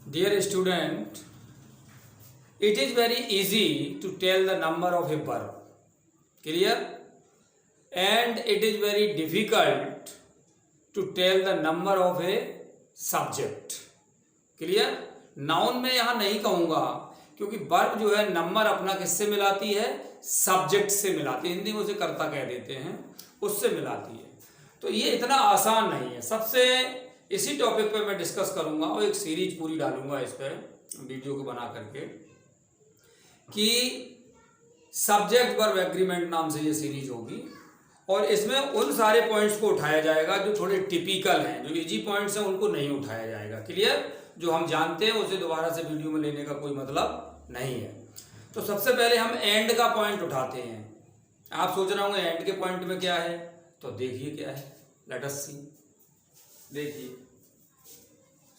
Dear student, it is very easy to tell the number of a verb. Clear? And it is very difficult to tell the number of a subject. Clear? Noun में यहाँ नहीं कहूँगा क्योंकि verb जो है number अपना किससे मिलाती है? सब्जेक्ट से मिलाती है। हिंदी में उसे कर्ता कह देते हैं, उससे मिलाती है। तो ये इतना आसान नहीं है। सबसे इसी टॉपिक पे मैं डिस्कस करूंगा और एक सीरीज पूरी डालूंगा इस पर वीडियो को बना करके कि सब्जेक्ट वर्ब एग्रीमेंट नाम से ये सीरीज होगी और इसमें उन सारे पॉइंट्स को उठाया जाएगा जो थोड़े टिपिकल हैं, जो इजी पॉइंट्स हैं उनको नहीं उठाया जाएगा। क्लियर? जो हम जानते हैं उसे दोबारा से वीडियो में लेने का कोई मतलब नहीं है। तो सबसे पहले हम एंड का पॉइंट उठाते हैं। आप सोच रहे होंगे एंड के पॉइंट में क्या है, तो देखिए क्या है, लेट अस सी। देखिए,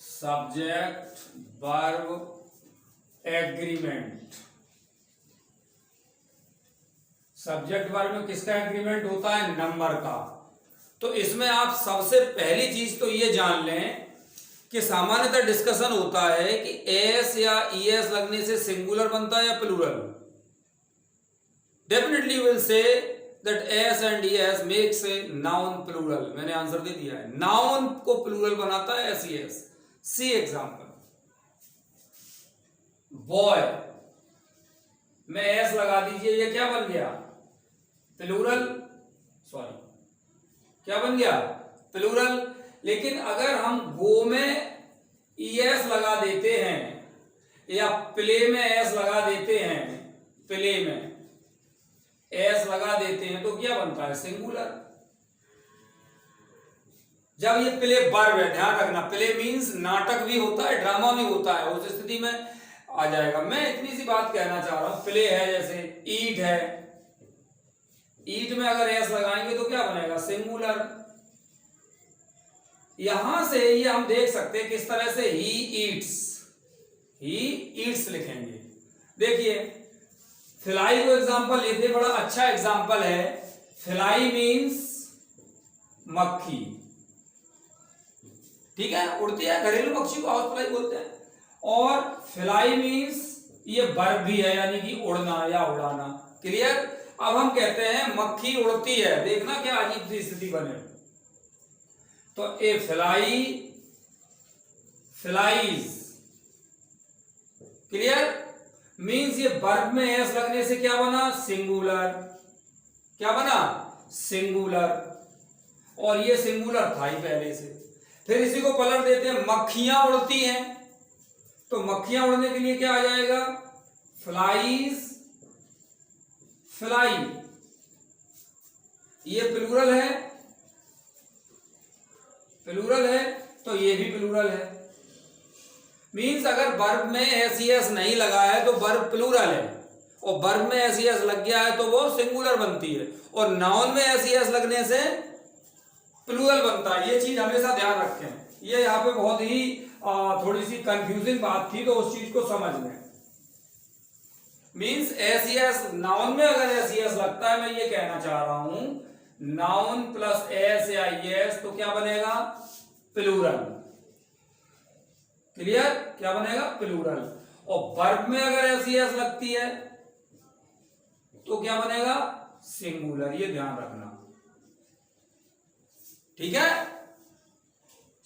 subject verb agreement. Subject verb में किसका एग्रीमेंट होता है? नंबर का। तो इसमें आप सबसे पहली चीज तो ये जान लें कि सामान्यतः डिस्कशन होता है कि एस या ईएस लगने से सिंगुलर बनता है या plural. Definitely you will say that s and es makes a noun plural। मैंने आंसर दे दिया है, नाउन को प्लूरल बनाता है ses। सी एग्जाम्पल, बॉय में s लगा दीजिए, ये क्या बन गया? प्लूरल। सॉरी, क्या बन गया? प्लूरल। लेकिन अगर हम गो में es लगा देते हैं या प्ले में s लगा देते हैं, प्ले में एस लगा देते हैं तो क्या बनता है? सिंगुलर। जब ये प्ले वर्ब है, ध्यान रखना, प्ले मींस नाटक भी होता है, ड्रामा भी होता है, उस स्थिति में आ जाएगा। मैं इतनी सी बात कहना चाह रहा हूं, प्ले है जैसे ईट है, ईट में अगर एस लगाएंगे तो क्या बनेगा? सिंगुलर। यहां से ये हम देख सकते हैं किस तरह से ही ईट्स लिखेंगे। देखिए, फ्लाई को एग्जांपल लेते हैं, बड़ा अच्छा एग्जांपल है। फ्लाई मींस मक्खी, ठीक है, उड़ती है, घरेलू पक्षी को हाउस फ्लाई बोलते हैं। और फ्लाई मींस ये वर्ब भी है, यानी कि उड़ना या उड़ाना। क्लियर? अब हम कहते हैं मक्खी उड़ती है, देखना क्या अजीब सी स्थिति बने। तो ए फ्लाई फ्लाइज। क्लियर? मीन्स ये वर्ब में एस लगने से क्या बना? सिंगुलर। क्या बना? सिंगुलर। और ये सिंगुलर था ही पहले से। फिर इसी को पलट देते हैं, मक्खियां उड़ती हैं, तो मक्खियां उड़ने के लिए क्या आ जाएगा? Flies fly. ये प्लूरल है, प्लूरल है, तो ये भी प्लूरल है। मीन्स अगर वर्ब में एस नहीं लगा है तो वर्ब प्लूरल है, और वर्ब में एस लग गया है तो वो सिंगुलर बनती है, और नाउन में एस लगने से प्लूरल बनता है। ये चीज हमेशा ध्यान रखें। ये यहाँ पे बहुत ही थोड़ी सी कंफ्यूजिंग बात थी, तो उस चीज को समझ लें। मीन्स एस नाउन में अगर एस लगता है, मैं ये कहना चाह रहा हूं, नाउन प्लस एस या एस तो क्या बनेगा? प्लूरल। क्लियर? क्या बनेगा? प्लूरल। और वर्ब में अगर एस लगती है तो क्या बनेगा? सिंगुलर। ये ध्यान रखना, ठीक है?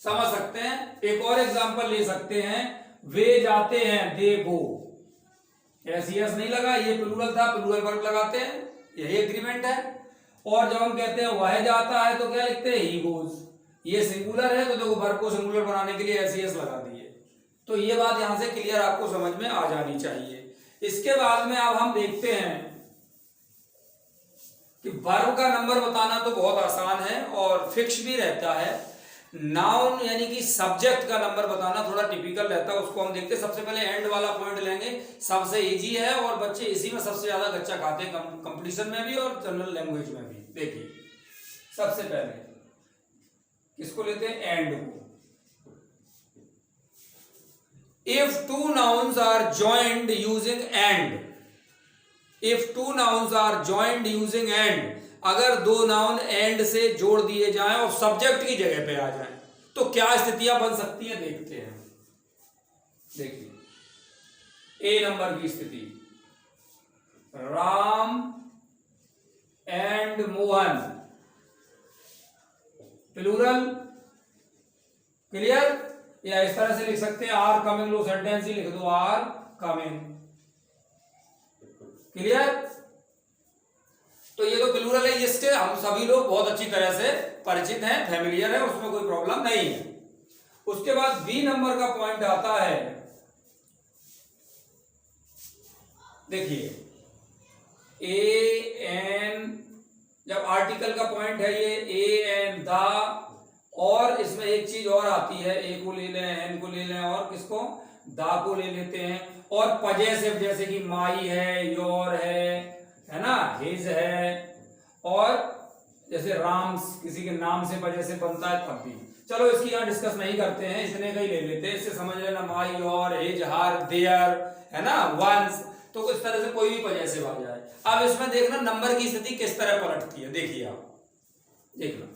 समझ सकते हैं? एक और एग्जांपल ले सकते हैं, वे जाते हैं, दे गो। एस नहीं लगा, ये प्लूरल था, प्लूरल वर्ब लगाते हैं, यही एग्रीमेंट है। और जब हम कहते हैं वह जाता है तो क्या लिखते हैं? He goes. ये सिंगुलर है, तो देखो वर्ब को सिंगुलर बनाने के लिए एस लगा दिए। तो ये बात यहां से क्लियर आपको समझ में आ जानी चाहिए। इसके बाद में अब हम देखते हैं कि वर्ब का नंबर बताना तो बहुत आसान है और फिक्स भी रहता है। नाउन यानी कि सब्जेक्ट का नंबर बताना थोड़ा टिपिकल रहता है, उसको हम देखते हैं। सबसे पहले एंड वाला पॉइंट लेंगे, सबसे इजी है और बच्चे इसी में सबसे ज्यादा गच्चा खाते हैं, कंपटीशन में भी और जनरल लैंग्वेज में भी। देखिए, सबसे पहले किसको लेते हैं? एंड को। If two nouns are joined using and, if two nouns are joined using and, अगर दो नाउन एंड से जोड़ दिए जाएं और सब्जेक्ट की जगह पे आ जाएं तो क्या स्थितियां बन सकती हैं? देखते हैं। देखिए ए नंबर की स्थिति, Ram and Mohan, plural, clear. या इस तरह से लिख सकते हैं आर कमिंग, लो सेंटेंस ही लिख दो, आर कमिंग, क्लियर। तो ये तो प्लूरल है, इसके हम सभी लोग बहुत अच्छी तरह से परिचित हैं, फैमिलियर है, उसमें कोई प्रॉब्लम नहीं है। उसके बाद बी नंबर का पॉइंट आता है, देखिए ए एन, जब आर्टिकल का पॉइंट है ये ए एन द, और इसमें एक चीज और आती है, ए को ले लें, एन को ले लें, और किसको, दा को ले लेते हैं, और पजेसिव जैसे कि माई है, योर है ना, हिज है, और जैसे राम किसी के नाम से पजेसिव बनता है तब भी। चलो इसकी यहाँ डिस्कस नहीं करते हैं, इतने का ही ले लेते हैं, इससे समझ लेना माई, योर, हिज, हर, देयर, है ना, वंस, तो इस तरह से कोई भी पजेसिव आ जाए। अब इसमें देखना नंबर की स्थिति किस तरह पलटती है, देखिए आप देखना,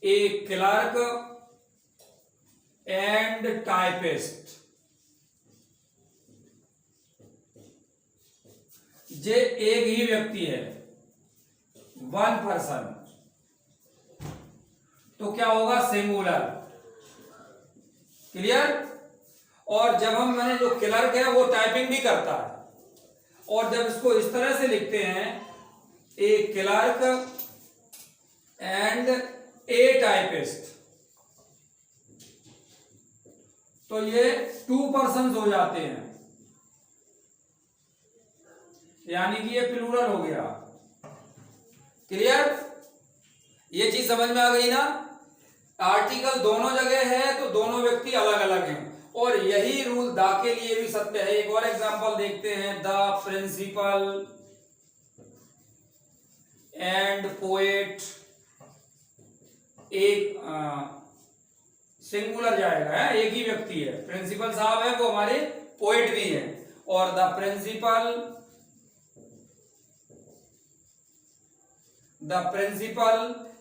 ए क्लर्क एंड टाइपिस्ट, जे एक ही व्यक्ति है, वन पर्सन, तो क्या होगा, सिंगुलर, क्लियर। और जब हम, मैंने जो क्लर्क है वो टाइपिंग भी करता है, और जब इसको इस तरह से लिखते हैं, ए क्लर्क एंड ए टाइपिस्ट, तो ये टू पर्सन्स हो जाते हैं, यानी कि ये प्लूरल हो गया, क्लियर। ये चीज समझ में आ गई ना। आर्टिकल दोनों जगह है तो दोनों व्यक्ति अलग अलग हैं, और यही रूल दा के लिए भी सत्य है। एक और एग्जांपल देखते हैं, द प्रिंसिपल एंड पोएट, एक सिंगुलर जाएगा, है, एक ही व्यक्ति है, प्रिंसिपल साहब है, वो हमारे पोएट भी है, और the principal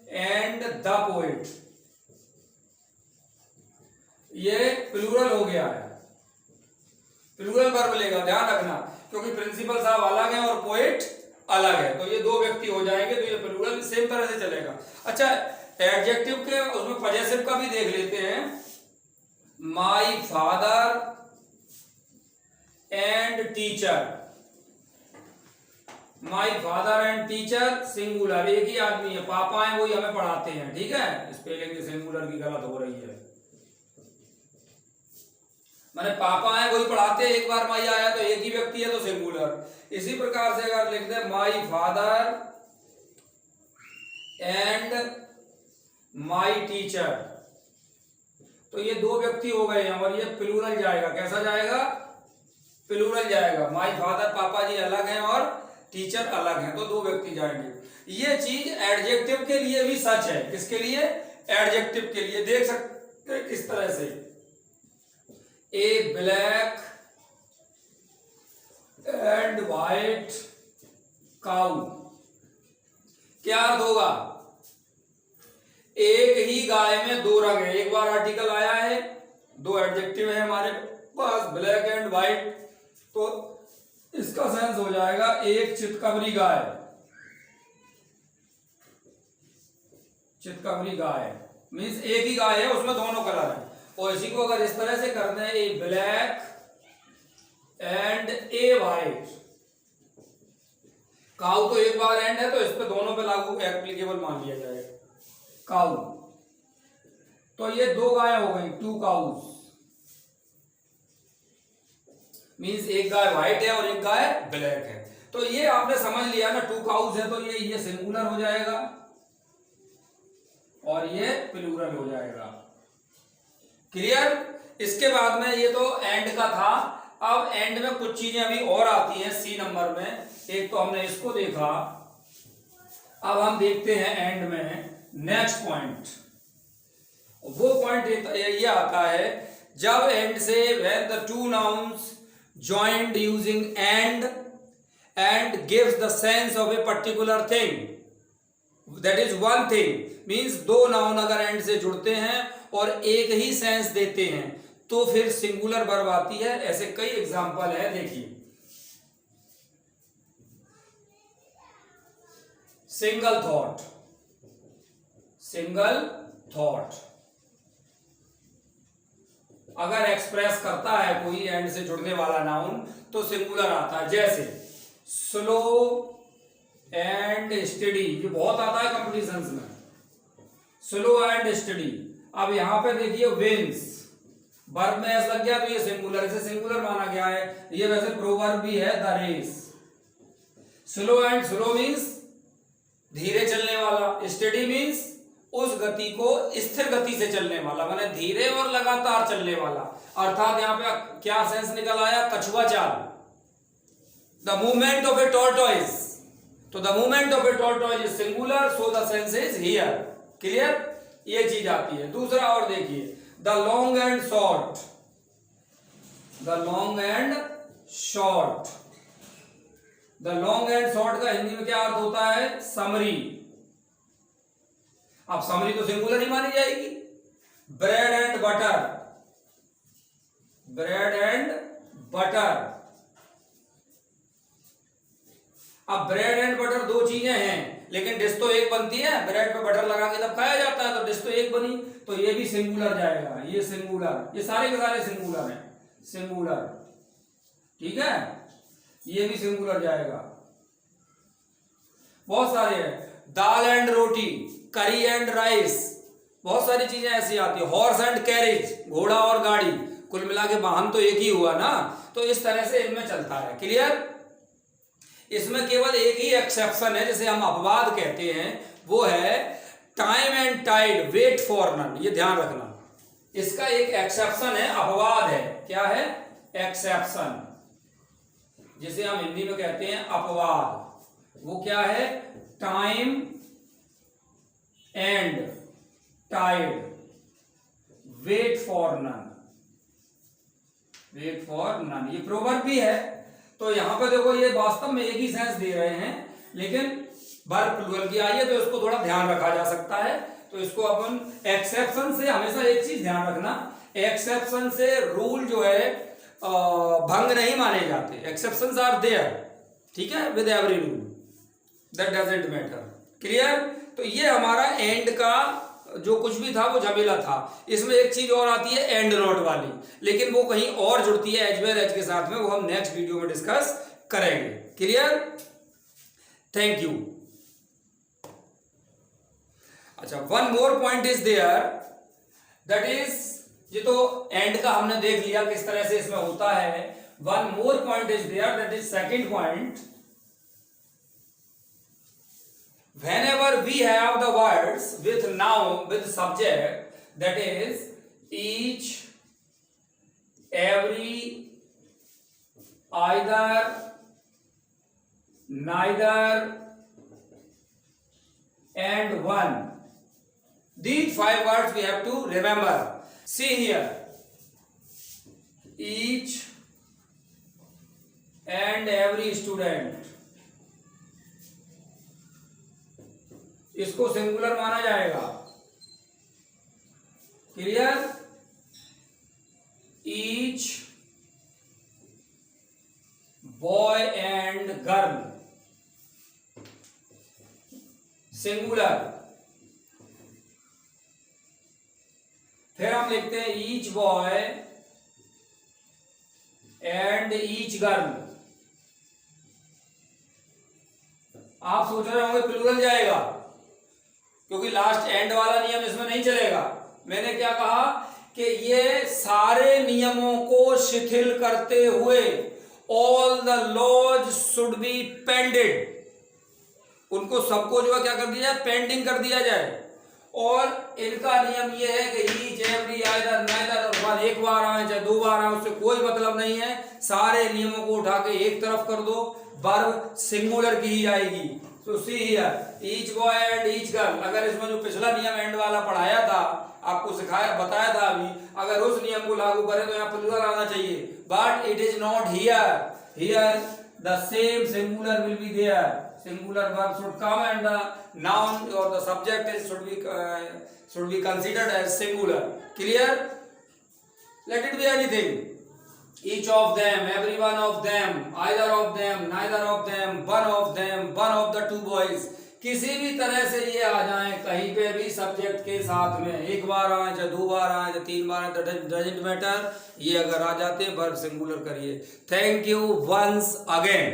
and the poet, ये प्लूरल हो गया है, प्लूरल वर्ब लेगा, ध्यान रखना, क्योंकि प्रिंसिपल साहब अलग है और पोएट अलग है, तो ये दो व्यक्ति हो जाएंगे, तो ये प्लूरल सेम तरह से चलेगा। अच्छा, एडजेक्टिव के उसमें पजेसिव का भी देख लेते हैं, माई father and teacher, my father and teacher singular, एक ही आदमी है, पापा है, वही हमें पढ़ाते हैं, ठीक है, स्पेलिंग सिंगुलर की गलत हो रही है, माने पापा है वही पढ़ाते हैं, एक बार माई आया तो एक ही व्यक्ति है तो सिंगुलर। इसी प्रकार से अगर लिख दे my father and my teacher, तो ये दो व्यक्ति हो गए हैं, और ये प्लूरल जाएगा, कैसा जाएगा, प्लूरल जाएगा, माई फादर पापा जी अलग हैं और टीचर अलग हैं, तो दो व्यक्ति जाएंगे। ये चीज एडजेक्टिव के लिए भी सच है, किसके लिए, एडजेक्टिव के लिए। देख सकते हैं किस तरह से, ए ब्लैक एंड वाइट काउ, क्या अर्थ होगा, एक ही गाय में दो रंग है, एक बार आर्टिकल आया है, दो एडजेक्टिव है हमारे पास, ब्लैक एंड वाइट, तो इसका सेंस हो जाएगा एक चितकबरी गाय, चितकबरी गाय मीन्स एक ही गाय है, उसमें दोनों कलर है। और इसी को अगर इस तरह से करते हैं, a black and a white cow, तो एक बार एंड है तो इस पे दोनों पे लागू एप्लीकेबल मान लिया जाएगा, काउ, तो ये दो गाय हो गई, टू काउस, मीन्स एक गाय व्हाइट है और एक गाय ब्लैक है, तो ये आपने समझ लिया ना, टू काउस है तो ये सिंगुलर हो जाएगा और ये प्लूरल हो जाएगा, क्लियर। इसके बाद में ये तो एंड का था, अब एंड में कुछ चीजें अभी और आती हैं सी नंबर में। एक तो हमने इसको देखा, अब हम देखते हैं एंड में नेक्स्ट पॉइंट। वो पॉइंट ये आता है जब एंड से when the two nouns joined using and gives the sense of a particular thing, that is one thing, means दो नाउन अगर एंड से जुड़ते हैं और एक ही सेंस देते हैं तो फिर सिंगुलर वर्ब आती है। ऐसे कई एग्जाम्पल है, देखिए सिंगल थॉट, सिंगल थॉट अगर एक्सप्रेस करता है कोई एंड से जुड़ने वाला नाउन तो सिंगुलर आता है। जैसे स्लो एंड स्टडी, ये बहुत आता है कंपटीशंस में, स्लो एंड स्टडी। अब यहां पे देखिए विंस, वर्ब में एस लग गया तो ये सिंगुलर, इसे सिंगुलर माना गया है। ये वैसे प्रोवर्ब भी है, the race. Slow and slow means धीरे चलने वाला, स्टडी मीन्स उस गति को स्थिर गति से चलने वाला, माने धीरे और लगातार चलने वाला। अर्थात यहाँ पे क्या सेंस निकल आया, कछुआ चाल, the movement of a tortoise. तो the movement of a tortoise is singular, so the sense is here. Clear, ये चीज आती है। दूसरा और देखिए, the long and short, the long and short. The long and short का हिंदी में क्या अर्थ होता है, समरी। अब समरी तो सिंगुलर ही मानी जाएगी। Bread and butter, bread and butter. अब ब्रेड एंड बटर दो चीजें हैं, लेकिन डिश तो एक बनती है, ब्रेड पे बटर लगा के जब खाया जाता है तो डिश तो एक बनी, तो ये भी सिंगुलर जाएगा, ये सिंगुलर, ये सारे के सारे सिंगुलर हैं, सिंगुलर। ठीक है, ये भी सिंगुलर जाएगा। बहुत सारे हैं, दाल एंड रोटी, करी एंड राइस, बहुत सारी चीजें ऐसी आती है। हॉर्स एंड कैरेज, घोड़ा और गाड़ी, कुल मिला के वाहन तो एक ही हुआ ना। तो इस तरह से इनमें चलता है। क्लियर, इसमें केवल एक ही एक्सेप्शन है जिसे हम अपवाद कहते हैं, वो है time and tide, wait for none. ये ध्यान रखना, इसका एक एक्सेप्शन है, अपवाद है। क्या है, एक्सेप्शन, जिसे हम हिंदी में कहते हैं अपवाद। वो क्या है, time and tide, wait for none, wait for none. ये प्रोवर्ब भी है। तो यहां पे देखो, ये वास्तव में एक ही सेंस दे रहे हैं, लेकिन वर्ब प्लूरल की आई है तो इसको थोड़ा ध्यान रखा जा सकता है। तो इसको अपन एक्सेप्शन से, हमेशा एक चीज ध्यान रखना, एक्सेप्शन से रूल जो है भंग नहीं माने जाते। एक्सेप्शंस आर देयर, ठीक है, with every rule, that doesn't matter. Clear. तो ये हमारा एंड का जो कुछ भी था वो झमेला था। इसमें एक चीज और आती है एंड नॉट वाली, लेकिन वो कहीं और जुड़ती है एज वेल एज के साथ में, वो हम नेक्स्ट वीडियो में डिस्कस करेंगे। Clear, thank you. अच्छा, one more point is there, that is, ये तो एंड का हमने देख लिया किस तरह से इसमें होता है। One more point is there, that is second point. Whenever we have the words with noun with subject, that is each, every, either, neither and one, these 5 words we have to remember. See here, each and every student, इसको singular माना जाएगा। Clear, each boy and girl, singular. फिर हम लिखते हैं each boy and each girl. आप सोच रहे होंगे प्लूरल जाएगा, क्योंकि लास्ट एंड वाला नियम इसमें नहीं चलेगा। मैंने क्या कहा कि ये सारे नियमों को शिथिल करते हुए all the laws should be pended, उनको सबको जो है क्या कर दिया जाए, पेंडिंग कर दिया जाए। और इनका नियम ये है कि ईच, एवरी, आइदर, नाइदर और वन, एक बार आए चाहे 2 बार आए, उससे कोई मतलब नहीं है। सारे नियमों को उठा के एक तरफ कर दो, वर्ब सिंगुलर की ही आएगी। तो see here, each boy and each girl. अगर इसमें जो पिछला नियम एंड वाला पढ़ाया था, आपको सिखाया, बताया था अभी, अगर उस नियम को लागू करें तो यहाँ प्लूरल आना चाहिए, but it is not here. Here the same singular will be there, singular verb should come and the noun or the subject is should be considered as singular. Clear? Let it be anything. Each of them, every one of them, either of them, neither of them, one of the two boys. किसी भी तरह से ये आ जाएं कहीं पे भी subject के साथ में, एक बार आए चाहे दो बार आए चाहे तीन बार आए, डजंट मैटर, ये अगर आ जाते हैं वर्ब सिंगुलर करिए. Thank you once again.